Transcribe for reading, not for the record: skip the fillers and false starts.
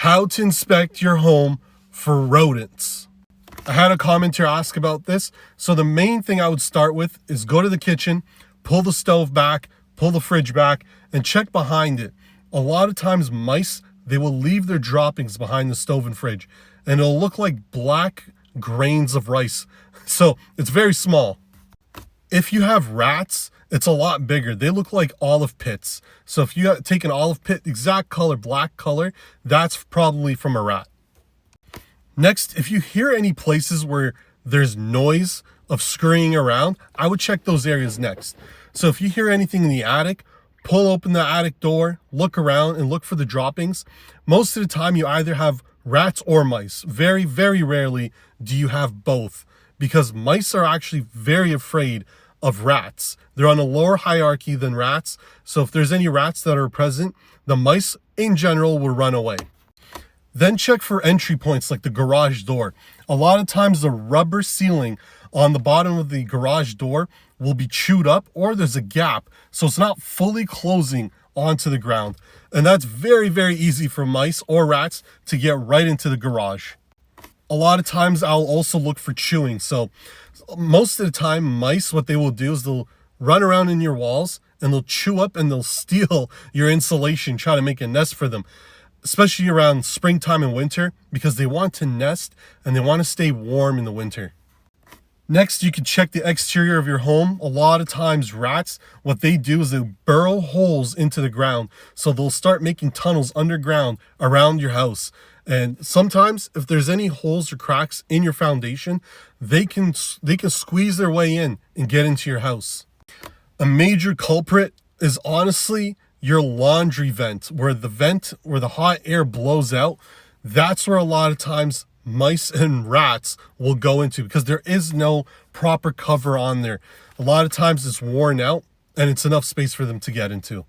How to inspect your home for rodents. I had a commenter ask about this. So the main thing I would start with is go to the kitchen, pull the stove back, pull the fridge back, and check behind it. A lot of times mice, they will leave their droppings behind the stove and fridge, and it'll look like black grains of rice. So it's very small. If you have rats, it's a lot bigger. They look like olive pits. So if you take an olive pit, exact color, black color, that's probably from a rat. Next, if you hear any places where there's noise of scurrying around, I would check those areas next. So if you hear anything in the attic, pull open the attic door, look around and look for the droppings. Most of the time you either have rats or mice. Very, very rarely do you have both, because mice are actually very afraid of rats. They're on a lower hierarchy than rats. So if there's any rats that are present, the mice in general will run away. Then check for entry points like the garage door. A lot of times the rubber ceiling on the bottom of the garage door will be chewed up, or there's a gap, so it's not fully closing onto the ground. And that's very, very easy for mice or rats to get right into the garage. A lot of times I'll also look for chewing. So most of the time mice, what they will do is they'll run around in your walls and they'll chew up and they'll steal your insulation, try to make a nest for them, especially around springtime and winter, because they want to nest and they want to stay warm in the winter. Next, you can check the exterior of your home. A lot of times rats, what they do is they burrow holes into the ground. So they'll start making tunnels underground around your house. And sometimes if there's any holes or cracks in your foundation, they can squeeze their way in and get into your house. A major culprit is honestly your laundry vent, where the hot air blows out. That's where a lot of times mice and rats will go into, because there is no proper cover on there. A lot of times it's worn out and it's enough space for them to get into.